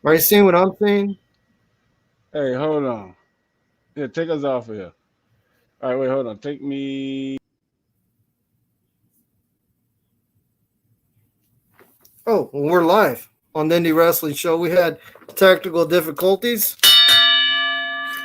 Are you seeing what I'm seeing? Hey, hold on. Yeah, take us off of here. All right, wait, hold on. Take me. Oh, well, we're live on the Indie Wrestling Show. We had technical difficulties.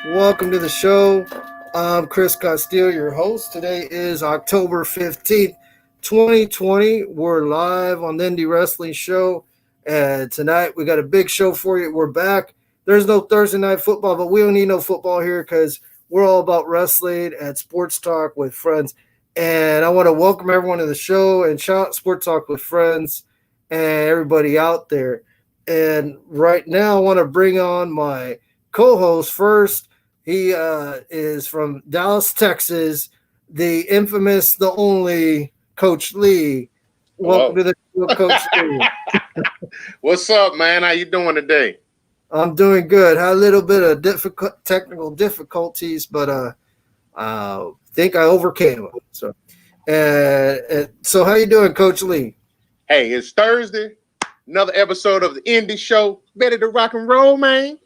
Welcome to the show. I'm Chris Castillo, your host. Today is October 15th, 2020. We're live on the Indie Wrestling Show. And tonight we got a big show for you. We're back. There's no Thursday night football, but we don't need no football here because we're all about wrestling and sports talk with friends. And I want to welcome everyone to the show and shout out Sports Talk with Friends and everybody out there. And right now I want to bring on my co-host first. He is from Dallas, Texas, the infamous, the only Coach Lee. Welcome Hello. to the show, Coach Lee. What's up, man? How you doing today? I'm doing good. Had a little bit of technical difficulties, but think I overcame them. So how you doing, Coach Lee? Hey, it's Thursday. Another episode of the Indie Show. Ready to rock and roll, man?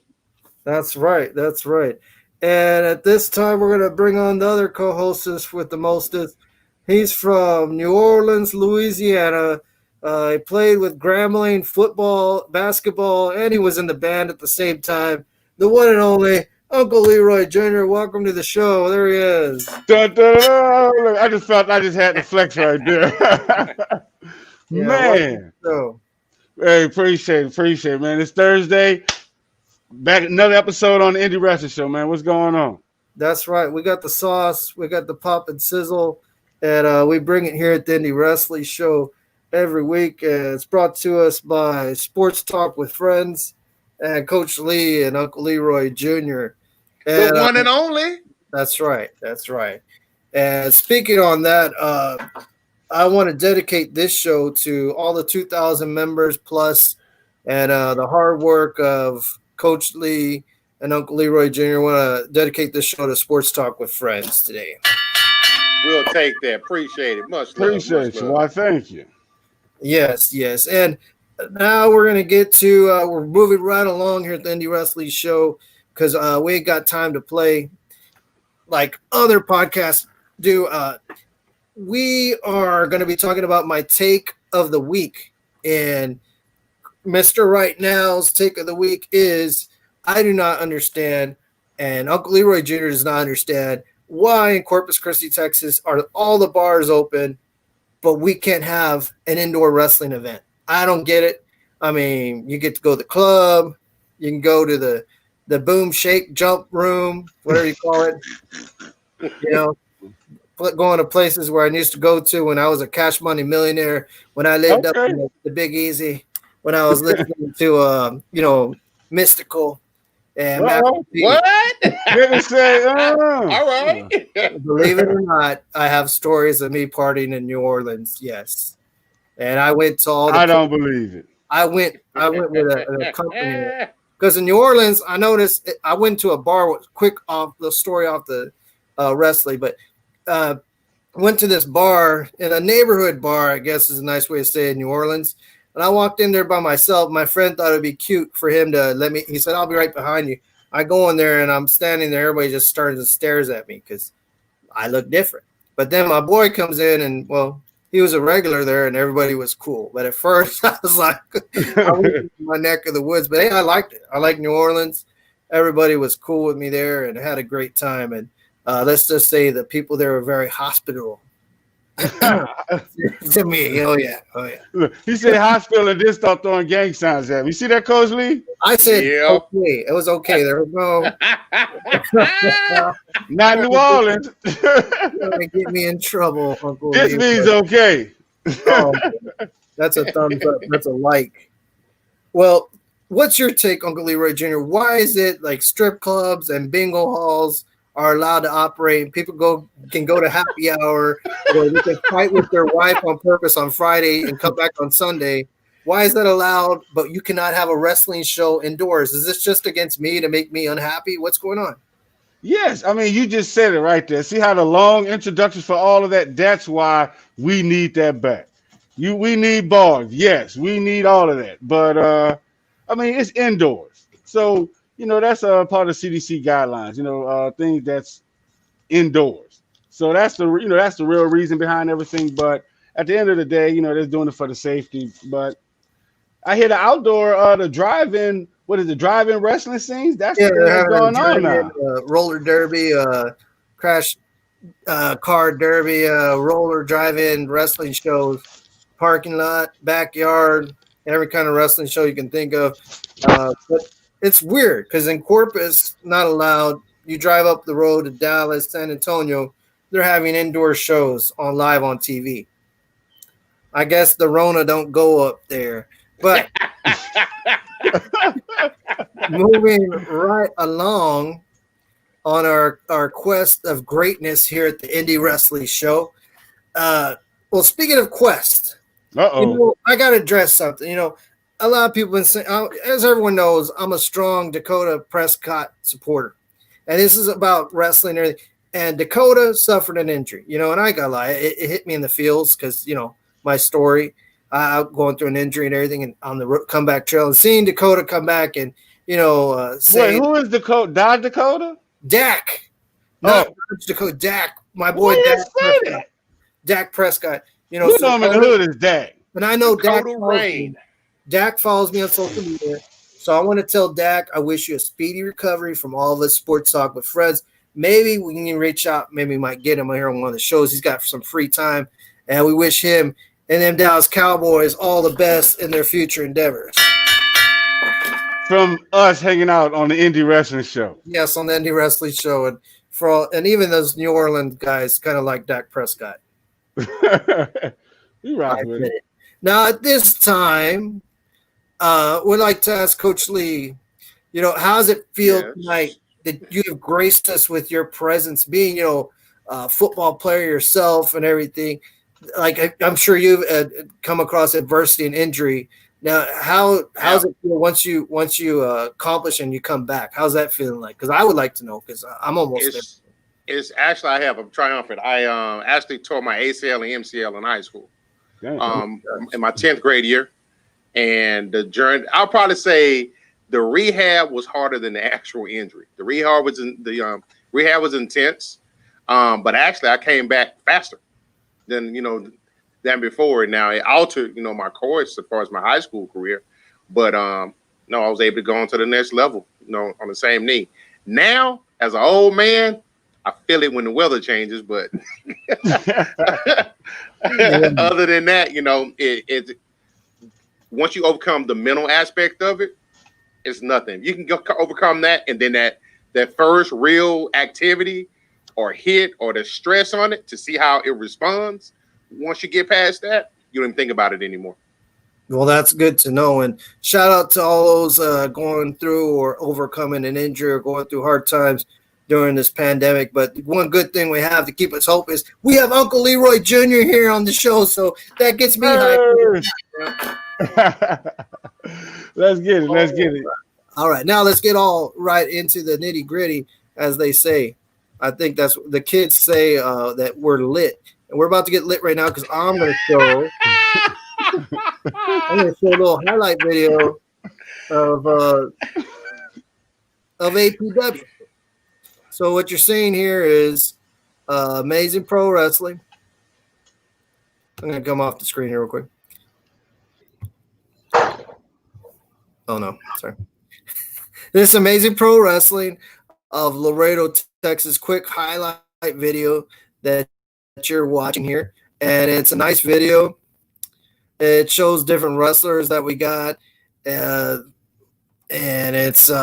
That's right. That's right. And at this time, we're going to bring on the other co-hostess with the mostest. He's from New Orleans, Louisiana. He played with Grambling football, basketball, and he was in the band at the same time. The one and only Uncle Leroy Jr. Welcome to the show. There he is. Dun, dun, dun. Look, I just felt I just had the flex right there. Yeah, Man. So, Hey, appreciate it, man. It's Thursday. Back another episode on the Indie Wrestling Show, man. What's going on? that's right. We got the sauce. We got the pop and sizzle. And we bring it here at the Indie Wrestling Show every week. It's brought to us by Sports Talk with Friends and Coach Lee and Uncle Leroy Jr. The And one and only. that's right. That's right. And speaking on that, I want to dedicate this show to all the 2,000 members plus and the hard work of Coach Lee and Uncle Leroy Jr. I want to dedicate this show to Sports Talk with Friends today. We'll take that. Appreciate it. Much love. Appreciate much you. love. Why, thank you. Yes, yes. And now we're going to get to, we're moving right along here at the Indie Wrestling Show because we ain't got time to play like other podcasts do. We are going to be talking about my take of the week. And Mr. Right Now's take of the week is I do not understand, and Uncle Leroy Jr. does not understand why in Corpus Christi, Texas, are all the bars open, but we can't have an indoor wrestling event. I don't get it. I mean, you get to go to the club, you can go to the boom, shake, jump room, whatever you call it. You know, going to places where I used to go to when I was a Cash Money millionaire, when I lived up in the Big Easy, when I was listening to, Mystical. And What? Didn't say, All right. believe it or not, I have stories of me partying in New Orleans. Yes, and I went to all. I don't believe it. I went with a company because in New Orleans, I noticed I went to a bar. Quick off the story off the wrestling, but went to this bar in a neighborhood bar. I guess is a nice way to say it in New Orleans. And I walked in there by myself. My friend thought it'd be cute for him to let me. He said, "I'll be right behind you." I go in there and I'm standing there. Everybody just starts and stares at me because I look different. But then my boy comes in and, well, he was a regular there and everybody was cool. But at first I was like, I was in my neck of the woods. But hey, I liked it. I like New Orleans. Everybody was cool with me there and had a great time. And let's just say the people there were very hospitable to me. Oh, yeah. Look, he said hospital and then start throwing gang signs at me. You see that, Coach Lee? I said, Yeah. okay. It was okay. There was no Not New Orleans. trying to get me in trouble, Uncle. This Lee, means but- okay. Oh, that's a thumbs up. That's a like. Well, what's your take, Uncle Leroy Jr.? Why is it like strip clubs and bingo halls are allowed to operate? People can go to happy hour, or they can fight with their wife on purpose on Friday and come back on Sunday. Why is that allowed? But you cannot have a wrestling show indoors. Is this just against me to make me unhappy? What's going on? Yes, I mean, you just said it right there. See how the long introductions for all of that? That's why we need that back. We need bars. Yes, we need all of that. But I mean, it's indoors. So, that's a part of CDC guidelines, things that's indoors. So that's the real reason behind everything. But at the end of the day, they're doing it for the safety. But I hear the outdoor, the drive-in, what is it, drive-in wrestling scenes? That's Yeah, the thing they're that's having a going on drive-in now. roller derby, crash car derby, roller drive-in wrestling shows, parking lot, backyard, every kind of wrestling show you can think of. But it's weird because in Corpus, not allowed. You drive up the road to Dallas, San Antonio, they're having indoor shows on live on TV. I guess the Rona don't go up there, but moving right along on our quest of greatness here at the Indie Wrestling Show. Well, speaking of quest, Uh-oh. I got to address something. A lot of people been saying, as everyone knows, I'm a strong Dakota Prescott supporter, and this is about wrestling and everything. And Dakota suffered an injury, and I got to lie, it hit me in the feels because my story, going through an injury and everything, and on the comeback trail, and seeing Dakota come back and Wait, who is Dakota? Dodge Dakota? Dak, not Dakota, Dak, my boy Why Dak you say Prescott. that? Dak Prescott. We know him in the hood as Dak. And I know Dakota Dak follows me on social media. So I want to tell Dak, I wish you a speedy recovery from all of us Sports Talk with Friends. Maybe we can reach out. Maybe we might get him here on one of the shows. He's got some free time. And we wish him and them Dallas Cowboys all the best in their future endeavors. From us hanging out on the Indie Wrestling Show. Yes, on the Indie Wrestling Show. And even those New Orleans guys kind of like Dak Prescott. You rock with it. Now, at this time, we'd like to ask Coach Lee, how does it feel tonight that you have graced us with your presence, being, a football player yourself and everything? Like, I'm sure you've come across adversity and injury. Now, how's it feel once you accomplish and you come back? How's that feeling like? Because I would like to know, because I'm almost there. It's actually, I'm triumphant. I actually tore my ACL and MCL in high school, in my 10th grade year, and the journey. I'll probably say the rehab was harder than the actual injury. The rehab was intense, but actually I came back faster than than before. Now it altered my course as far as my high school career, but no, I was able to go on to the next level, on the same knee. Now, as an old man, I feel it when the weather changes, but other than that, it once you overcome the mental aspect of it, it's nothing. You can overcome that, and then that first real activity or hit or the stress on it to see how it responds. Once you get past that, you don't even think about it anymore. Well, that's good to know. And shout out to all those going through or overcoming an injury or going through hard times during this pandemic. But one good thing we have to keep us hope is we have Uncle Leroy Jr. here on the show. So that gets me hyped. Let's get it. All right. Now let's get all right into the nitty gritty, as they say. I think that's what the kids say, that we're lit. And we're about to get lit right now because I'm going to show a little highlight video of APW. So what you're seeing here is Amazing Pro Wrestling. I'm going to come off the screen here real quick. Oh, no. Sorry. This Amazing Pro Wrestling of Laredo, Texas. Quick highlight video that you're watching here. And it's a nice video. It shows different wrestlers that we got. And it's they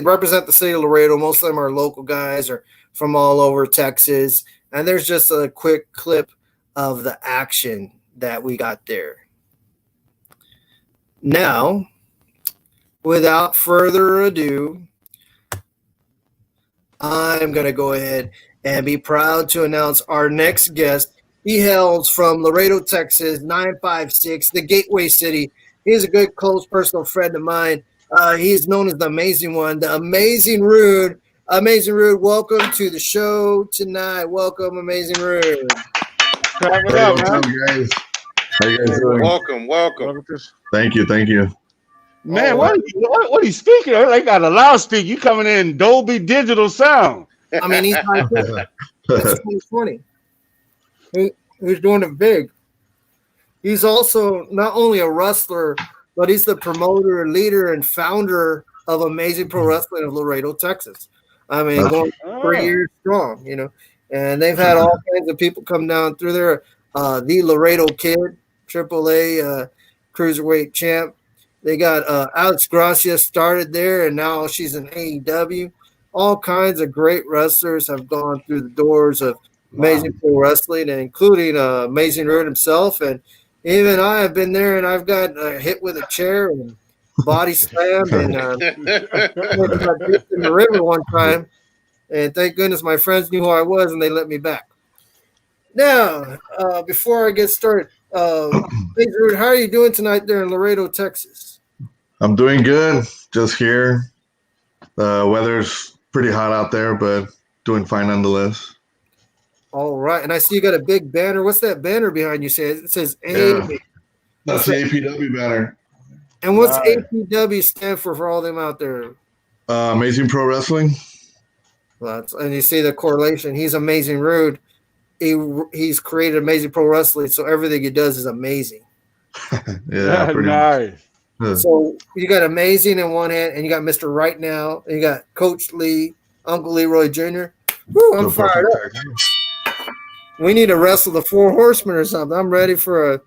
represent the city of Laredo. Most of them are local guys or from all over Texas. And there's just a quick clip of the action that we got there. Now, without further ado, I'm going to go ahead and be proud to announce our next guest. He hails from Laredo, Texas, 956, the Gateway City. He's a good, close, personal friend of mine. He is known as the Amazing One, the Amazing Rude. Amazing Rude, welcome to the show tonight. Welcome, Amazing Rude. Clap it up, man. What's up, guys? How you guys doing? Welcome. Thank you. Man, what are you speaking of? They got a loudspeaker. You coming in Dolby Digital sound. I mean, he's high tech. It's 2020. He's doing it big. He's also not only a wrestler, but he's the promoter, leader, and founder of Amazing Pro Wrestling of Laredo, Texas. I mean, going 3 years strong, and they've had all kinds of people come down through there. The Laredo Kid, AAA cruiserweight champ. They got Alex Gracia started there, and now she's in AEW. All kinds of great wrestlers have gone through the doors of Amazing Pro Wrestling, and including Amazing Rude himself. And even I have been there, and I've got hit with a chair and body slammed, and got dipped in the river one time. And thank goodness my friends knew who I was, and they let me back. Now, before I get started, Amazing Rude, how are you doing tonight there in Laredo, Texas? I'm doing good. Just here. The weather's pretty hot out there, but doing fine nonetheless. All right. And I see you got a big banner. What's that banner behind you? It says A. Yeah. That's the APW banner. And what's APW stand for all them out there? Amazing Pro Wrestling. Well, and you see the correlation. He's Amazing Rude. He's created Amazing Pro Wrestling, so everything he does is amazing. Yeah, pretty nice. Much. So you got Amazing in one hand, and you got Mr. Right Now, and you got Coach Lee, Uncle Leroy Jr. Woo, I'm fired up. We need to wrestle the Four Horsemen or something. I'm ready for a.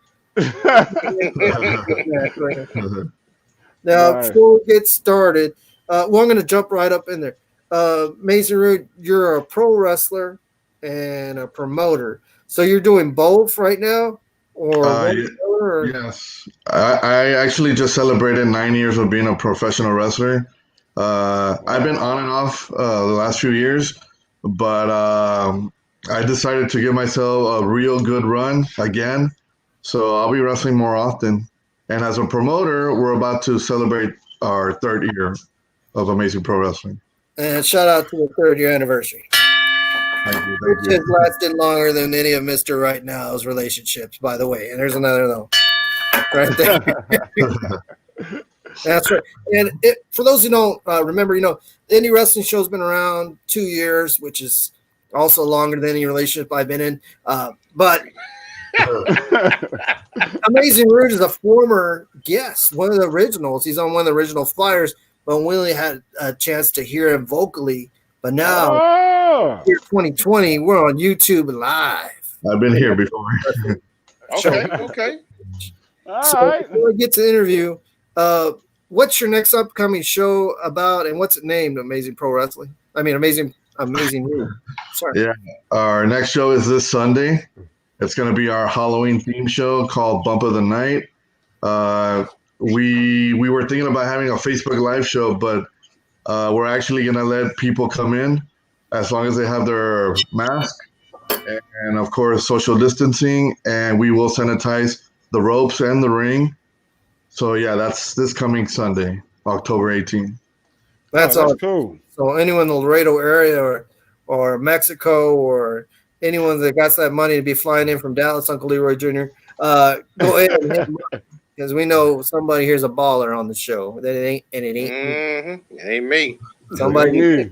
Now, before we get started, I'm going to jump right up in there. Amazing Rude, you're a pro wrestler and a promoter. So you're doing both right now? Or yes. I actually just celebrated 9 years of being a professional wrestler. I've been on and off the last few years, but I decided to give myself a real good run again. So I'll be wrestling more often. And as a promoter, we're about to celebrate our 3rd year of Amazing Pro Wrestling. And shout out to the 3rd year anniversary. Thank you. Which has lasted longer than any of Mr. Right Now's relationships, by the way. And there's another though. Right there. That's right. And for those who don't remember, the indie wrestling show's been around 2 years, which is also longer than any relationship I've been in. But Amazing Rude is a former guest, one of the originals. He's on one of the original flyers, but we only had a chance to hear him vocally. But now, year 2020, we're on YouTube Live. I've been here before. Okay. So before we get to the interview, what's your next upcoming show about, and what's it named? Amazing Pro Wrestling? I mean, Amazing Rude. Sorry. Yeah, our next show is this Sunday. It's going to be our Halloween theme show called Bump of the Night. We were thinking about having a Facebook Live show, but we're actually going to let people come in as long as they have their mask and, of course, social distancing. And we will sanitize the ropes and the ring. So, yeah, that's this coming Sunday, October 18th. That's cool. So anyone in the Laredo area or Mexico or anyone that got that money to be flying in from Dallas, Uncle Leroy Jr., go ahead and hit him up, because we know somebody here's a baller on the show. That it ain't It ain't me. Somebody.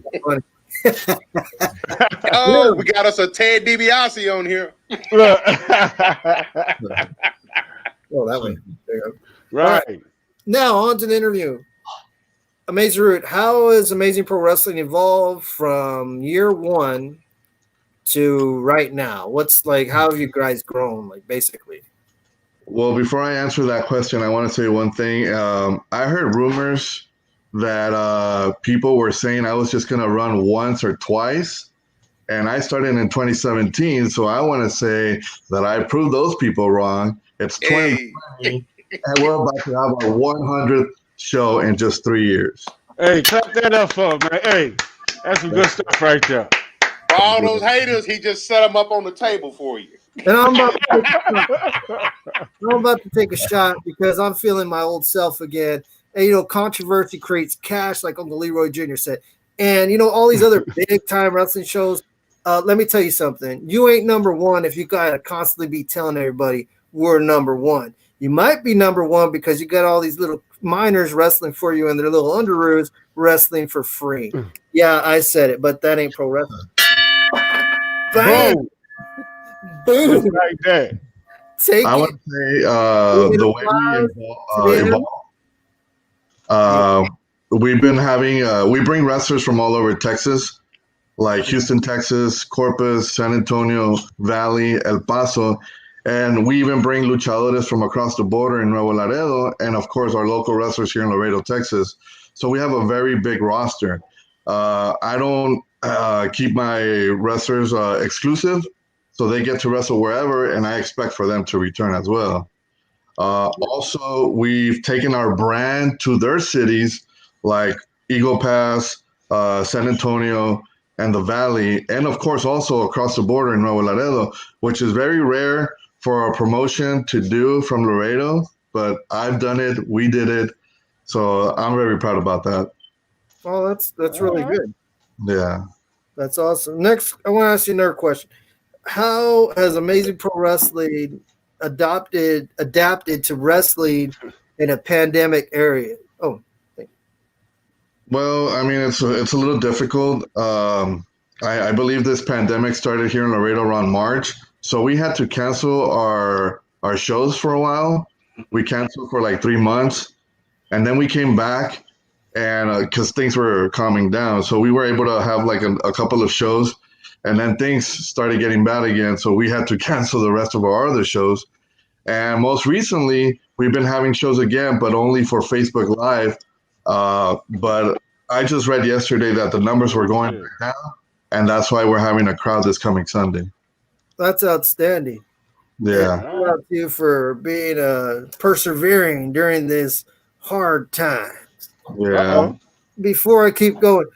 Oh, we got us a Ted DiBiase on here. Oh, that way. Right. Now on to the interview. Amazing Rude, how has Amazing Pro Wrestling evolved from year one to right now? How have you guys grown, basically? Well, before I answer that question, I want to say one thing. I heard rumors that people were saying I was just going to run once or twice, and I started in 2017, so I want to say that I proved those people wrong. It's 2020, and we're about to have our 100th show in just 3 years. Hey, clap that up for him, man. Hey, that's some good stuff right there. For all those haters, he just set them up on the table for you. And I'm about to take a shot because I'm feeling my old self again. And, controversy creates cash, like Uncle Leroy Jr. said. And, all these other big-time wrestling shows, let me tell you something. You ain't number one if you got to constantly be telling everybody we're number one. You might be number one because you got all these little minors wrestling for you in their little underoos, wrestling for free. Yeah, I said it, but that ain't pro wrestling. Bam! Boom. Boom! Just like that. Take I it. want to say the way we evolve, we've been having we bring wrestlers from all over Texas, like Houston, Texas, Corpus, San Antonio Valley, El Paso, and we even bring luchadores from across the border in Nuevo Laredo, and of course our local wrestlers here in Laredo, Texas. So we have a very big roster. I don't keep my wrestlers exclusive, so they get to wrestle wherever, and I expect for them to return as well. Also, we've taken our brand to their cities like Eagle Pass, San Antonio, and the Valley, and of course also across the border in Nuevo Laredo, which is very rare for a promotion to do from Laredo. But I've done it. We did it. So I'm very proud about that. Oh, that's really good. Yeah. That's awesome. Next, I want to ask you another question. How has Amazing Pro Wrestling adapted to wrestling in a pandemic area? Oh, Well, I mean, it's a little difficult. I believe this pandemic started here in Laredo around March, so we had to cancel our shows for a while. We canceled for like 3 months, and then we came back, and because things were calming down, so we were able to have like a couple of shows, and then things started getting bad again, so we had to cancel the rest of our other shows. And most recently, we've been having shows again, but only for Facebook Live. But I just read yesterday that the numbers were going down, and that's why we're having a crowd this coming Sunday. that's outstanding. Yeah. Shout out to you for being persevering during this hard time. Yeah. Before I keep going,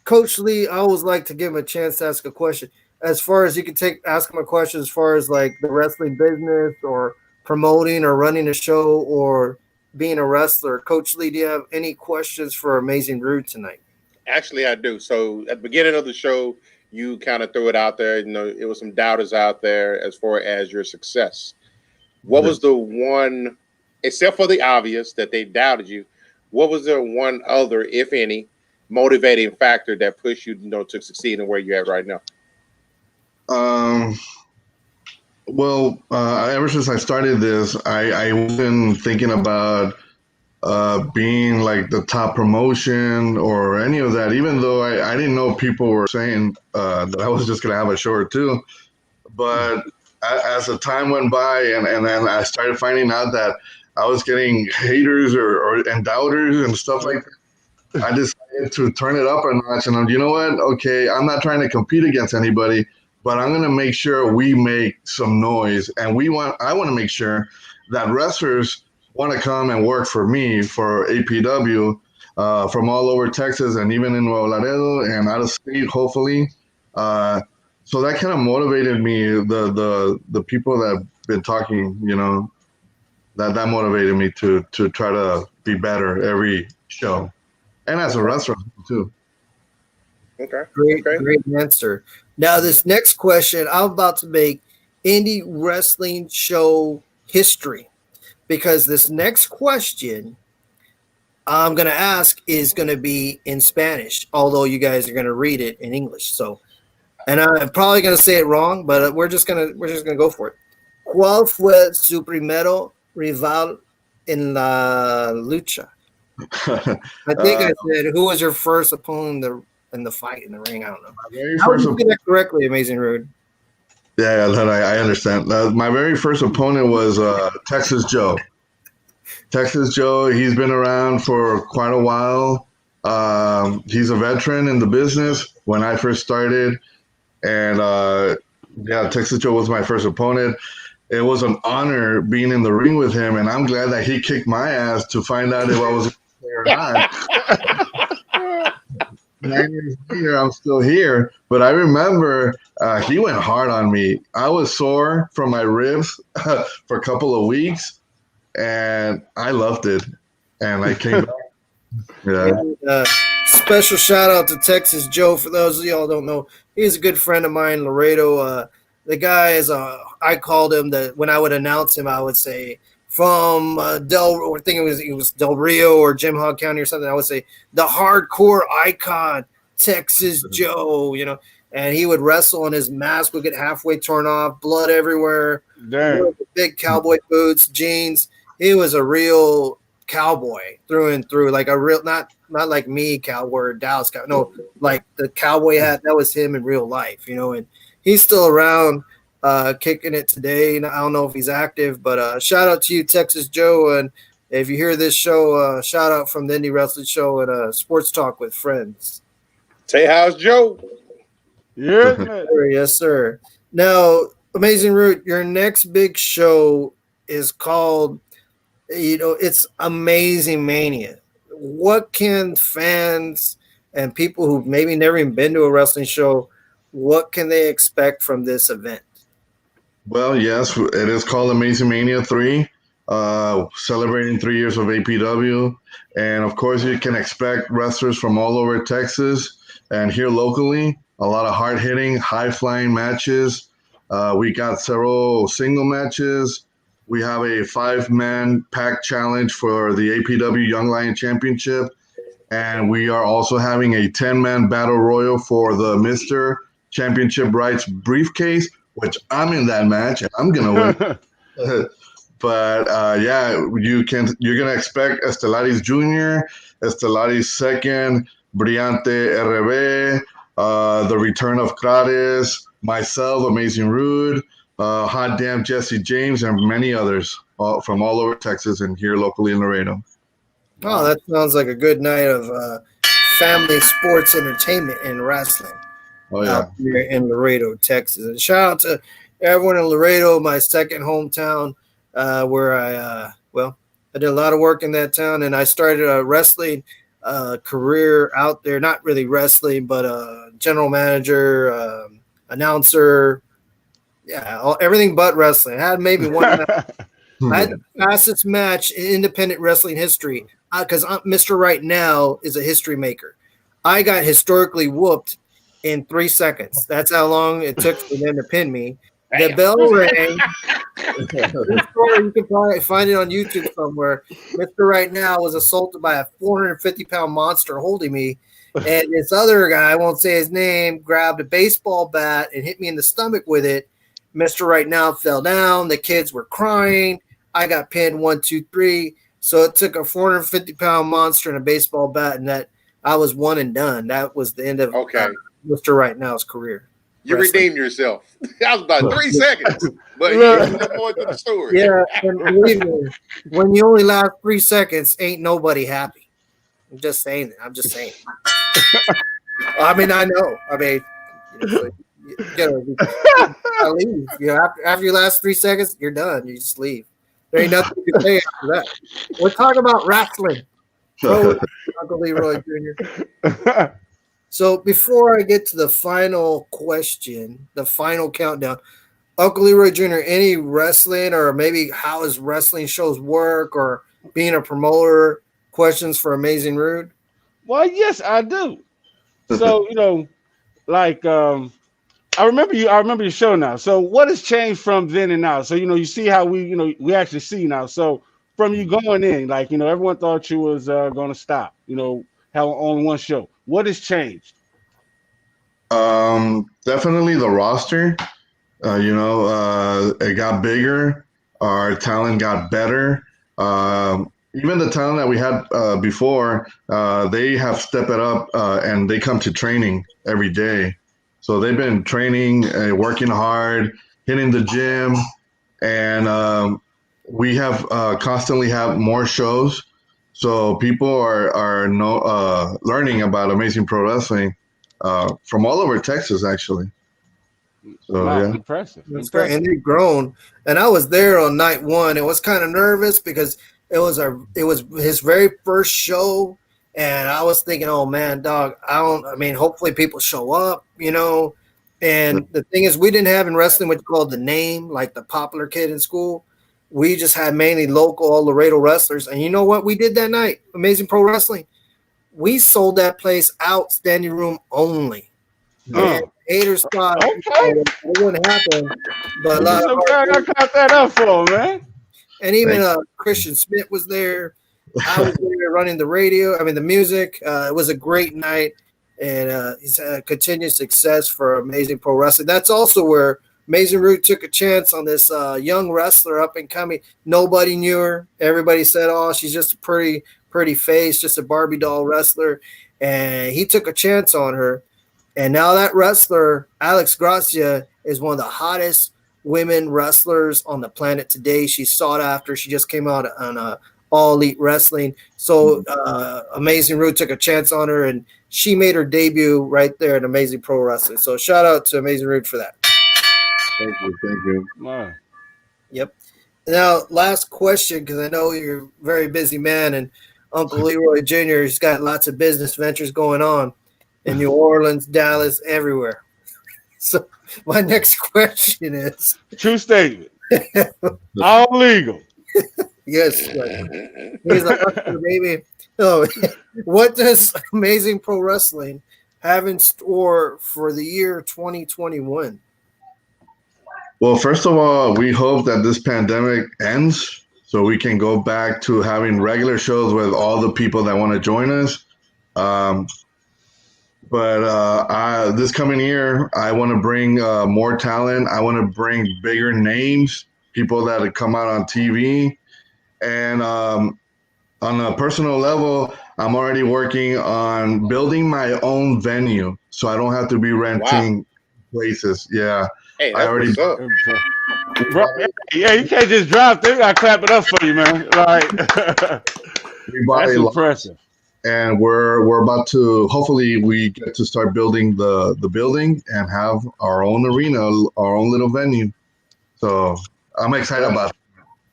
Coach Lee, I always like to give him a chance to ask a question. As far as you can ask him a question as far as like the wrestling business or promoting or running a show or being a wrestler. Coach Lee, do you have any questions for Amazing Rude tonight? Actually, I do. So at the beginning of the show, you kind of threw it out there. You know, it was some doubters out there as far as your success. What was the one, except for the obvious that they doubted you? What was the one other, if any, motivating factor that pushed you, to succeed in where you're at right now? Um, well, ever since I started this, I wasn't thinking about being like the top promotion or any of that, even though I didn't know people were saying that I was just going to have a show or two. But as the time went by and then I started finding out that I was getting haters and doubters and stuff like that, I decided to turn it up a notch. And you know what? Okay, I'm not trying to compete against anybody, but I'm going to make sure we make some noise. And I want to make sure that wrestlers want to come and work for me, for APW, from all over Texas and even in Nuevo Laredo and out of state, hopefully. So that kind of motivated me. The people that have been talking, that motivated me to try to be better every show, and as a wrestler too. Okay. Great answer. Now, this next question, I'm about to make indie wrestling show history because this next question I'm going to ask is going to be in Spanish, although you guys are going to read it in English. So, and I'm probably going to say it wrong, but we're just going to go for it. ¿Cuál fue su primero rival en la lucha? I think I said, who was your first opponent in the fight in the ring? I don't know. How did you get that correctly, Amazing Rude? Yeah, I understand. My very first opponent was Texas Joe. Texas Joe, he's been around for quite a while. He's a veteran in the business when I first started. And Texas Joe was my first opponent. It was an honor being in the ring with him, and I'm glad that he kicked my ass to find out if I was or not. 9 years later, I'm still here. But I remember he went hard on me. I was sore from my ribs for a couple of weeks, and I loved it. And I came back. Yeah. And, special shout out to Texas Joe. For those of y'all who don't know, he's a good friend of mine, Laredo. The guy is I called him when I would announce him, I would say, from or I think it was Del Rio or Jim Hog County or something. I would say the hardcore icon, Texas Joe, you know, and he would wrestle and his mask would get halfway torn off, blood everywhere, big cowboy boots, jeans. He was a real cowboy through and through, like a real not like me, cowboy or Dallas cow. No, like the cowboy hat, that was him in real life, you know, and he's still around. Kicking it today. I don't know if he's active, but shout out to you, Texas Joe. And if you hear this show, shout out from the Indie Wrestling Show and Sports Talk with Friends. Say how's Joe? Yes, sir. Now, Amazing Root, your next big show is called, you know, it's Amazing Mania. What can fans and people who've maybe never even been to a wrestling show, what can they expect from this event? Well, yes, it is called Amazing Mania 3, celebrating 3 years of APW. And of course, you can expect wrestlers from all over Texas and here locally. A lot of hard hitting, high flying matches. We got several single matches. We have a 5-man pack challenge for the APW Young Lion Championship. And we are also having a 10-man battle royal for the Mr. Championship Rights briefcase, which I'm in that match and I'm gonna win. But you're gonna expect Estelaris Jr., Estelaris Second, Brillante RB, the return of Crades, myself, Amazing Rude, Hot Damn Jesse James, and many others from all over Texas and here locally in Laredo. Oh, that sounds like a good night of family sports entertainment and wrestling. Oh, yeah. Out here in Laredo, Texas. And shout out to everyone in Laredo, my second hometown, where I did a lot of work in that town, and I started a wrestling career out there. Not really wrestling, but general manager, announcer, everything but wrestling. I had maybe one. I had the fastest match in independent wrestling history because Mr. Right Now is a history maker. I got historically whooped in 3 seconds. That's how long it took for them to pin me. The bell rang. You can probably find it on YouTube somewhere. Mr. Right Now was assaulted by a 450-pound monster holding me. And this other guy, I won't say his name, grabbed a baseball bat and hit me in the stomach with it. Mr. Right Now fell down. The kids were crying. I got pinned 1, 2, 3. So it took a 450-pound monster and a baseball bat, and that I was one and done. That was the end of Mr. Right Now's career. You redeemed yourself. That was about 3 seconds, but you know more to the story. Yeah, and believe me, when you only last 3 seconds, ain't nobody happy. I'm just saying that. I mean, I know. I mean, leave. You know, after your last 3 seconds, you're done. You just leave. There ain't nothing you can say after that. We're talking about wrestling. Uncle Leroy Jr. So before I get to the final question, the final countdown, Uncle Leroy Jr., any wrestling or maybe how does wrestling shows work or being a promoter, questions for Amazing Rude? Well, yes, I do. So, you know, like I remember your show now. So what has changed from then and now? So, you know, you see how we actually see now. So from you going in, like, you know, everyone thought you was going to stop, you know, have only one show. What has changed? Definitely the roster. It got bigger. Our talent got better. Even the talent that we had before, they have stepped it up and they come to training every day. So they've been training, working hard, hitting the gym, and we have constantly have more shows. So people are learning about Amazing Pro Wrestling from all over Texas, actually. So wow, yeah, impressive. Great. And they've grown. And I was there on night one. It was kind of nervous because it was his very first show, and I was thinking, oh man, dog, hopefully people show up, you know. And the thing is, we didn't have in wrestling what's called the name, like the popular kid in school. We just had mainly local, all Laredo wrestlers. And you know what we did that night? Amazing Pro Wrestling. We sold that place out, standing room only. And hater spot. Okay. It wouldn't happen. But I caught that up for him, man. and even Christian Smith was there. I was there running the radio. I mean, the music. It was a great night, and he's had continued success for Amazing Pro Wrestling. That's also where Amazing Root took a chance on this young wrestler up and coming. Nobody knew her. Everybody said, "Oh, she's just a pretty face, just a Barbie doll wrestler," and he took a chance on her. And now that wrestler, Alex Gracia, is one of the hottest women wrestlers on the planet today. She's sought after. She just came out on All Elite Wrestling. So Amazing Root took a chance on her, and she made her debut right there in Amazing Pro Wrestling. So shout out to Amazing Root for that. Thank you. Wow. Yep. Now, last question, because I know you're a very busy man, and Uncle Leroy Jr. has got lots of business ventures going on in New Orleans, Dallas, everywhere. So my next question is true statement. All legal. Yes. He's like, maybe. Oh, what does Amazing Pro Wrestling have in store for the year 2021? Well, first of all, we hope that this pandemic ends so we can go back to having regular shows with all the people that want to join us. But this coming year, I want to bring more talent. I want to bring bigger names, people that have come out on TV. And on a personal level, I'm already working on building my own venue so I don't have to be renting places. Yeah. Hey, that's what's up. Bro, yeah, you can't just drop them. I clap it up for you, man. Like, that's impressive. And we're about to, hopefully we get to start building the building and have our own arena, our own little venue. So I'm excited about it.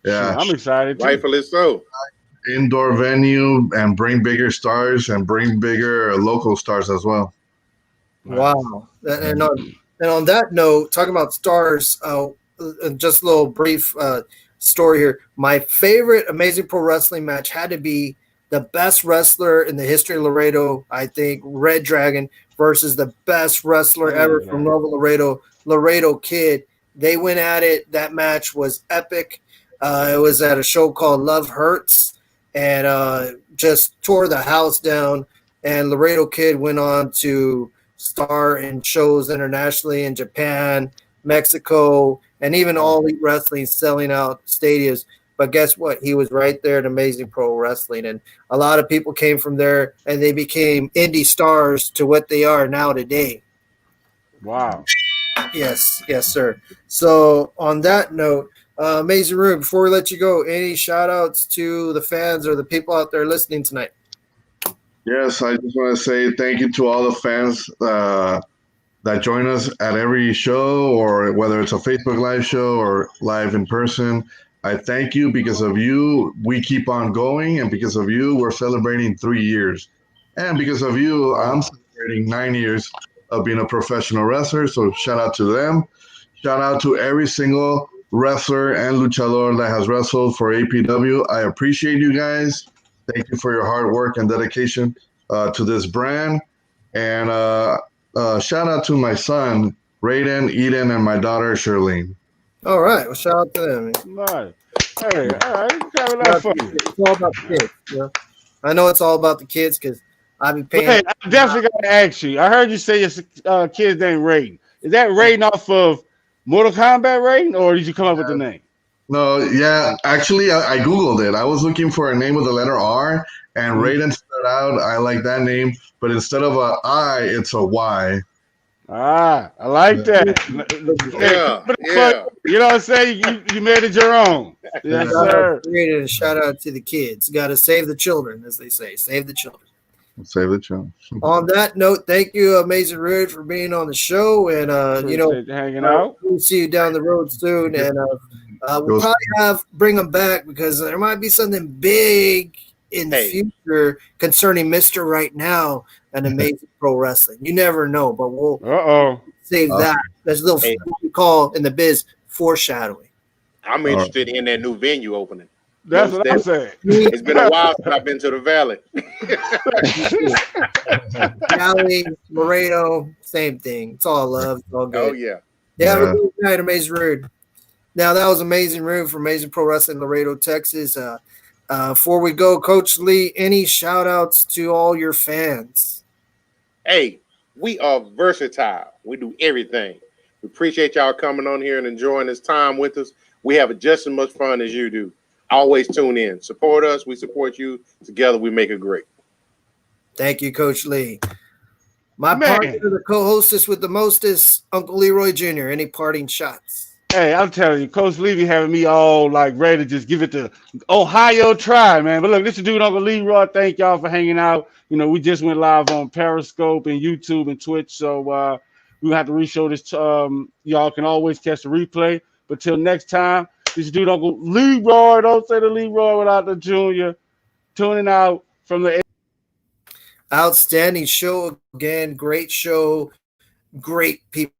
Yeah, I'm excited too. Rightfully so. Indoor venue and bring bigger stars and bring bigger local stars as well. Wow. And on that note, talking about stars, just a little brief story here. My favorite Amazing Pro Wrestling match had to be the best wrestler in the history of Laredo, I think, Red Dragon, versus the best wrestler ever from Nuevo Laredo Kid. They went at it. That match was epic. It was at a show called Love Hurts, and just tore the house down. And Laredo Kid went on to star in shows internationally in Japan, Mexico, and even All Elite Wrestling, selling out stadiums. But guess what? He was right there at Amazing Pro Wrestling. And a lot of people came from there, and they became indie stars to what they are now today. Wow. Yes, sir. So on that note, Amazing Room, before we let you go, any shout outs to the fans or the people out there listening tonight? Yes, I just want to say thank you to all the fans that join us at every show, or whether it's a Facebook Live show or live in person. I thank you. Because of you, we keep on going, and because of you, we're celebrating 3 years. And because of you, I'm celebrating 9 years of being a professional wrestler. So shout out to them. Shout out to every single wrestler and luchador that has wrestled for APW. I appreciate you guys. Thank you for your hard work and dedication to this brand. And shout out to my son, Raiden, Eden, and my daughter, Shirlene. All right. Well, shout out to them. Nice. Hey, all right. It's all about the kids. You know? I know it's all about the kids because I've been paying. Hey, I definitely got to ask you. I heard you say your kid's name Raiden. Is that Raiden off of Mortal Kombat Raiden, or did you come up with the name? No, yeah. Actually, I Googled it. I was looking for a name with the letter R, and Raiden stood out. I like that name. But instead of a I, it's a Y. Ah, I like that. Yeah. You know what I'm saying? You made it your own. Yes, sir. Created a shout out to the kids. Got to save the children, as they say. Save the children. Save the children. On that note, thank you, Amazing Rude, for being on the show. And, hanging out. We'll see you down the road soon. And we'll probably bring them back because there might be something big in the future concerning Mr. Right Now and Amazing Pro Wrestling. You never know, but we'll save that. There's a little what we call in the biz foreshadowing. I'm interested in that new venue opening. That's what I'm saying. It's been a while since I've been to the Valley. Valley, Laredo, same thing. It's all love. It's all good. Oh, yeah. Have a good night, Amazing Rude. Now, that was Amazing Room for Amazing Pro Wrestling Laredo, Texas. Before we go, Coach Lee, any shout-outs to all your fans? Hey, we are versatile. We do everything. We appreciate y'all coming on here and enjoying this time with us. We have just as much fun as you do. Always tune in. Support us. We support you. Together, we make it great. Thank you, Coach Lee. My partner, the co-hostess with the mostest, Uncle Leroy Jr. Any parting shots? Hey, I'm telling you, Coach Levy having me all like ready to just give it the Ohio try, man. But look, this is dude Uncle Leroy. Thank y'all for hanging out. You know, we just went live on Periscope and YouTube and Twitch, so we're gonna have to re-show this. Y'all can always catch the replay. But till next time, this is dude Uncle Leroy. Don't say the Leroy without the Junior. Tuning out from the outstanding show again. Great show. Great people.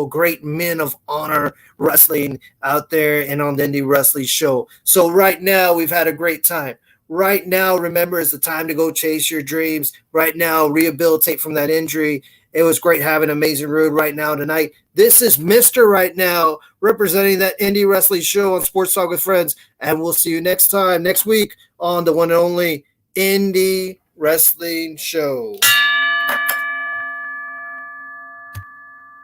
Great men of honor wrestling out there and on the Indie Wrestling Show. So right now, we've had a great time. Right now, remember, it's the time to go chase your dreams. Right now, rehabilitate from that injury. It was great having Amazing Rude right now tonight. This is Mr. Right Now representing that Indie Wrestling Show on Sports Talk with Friends. And we'll see you next week on the one and only Indie Wrestling Show.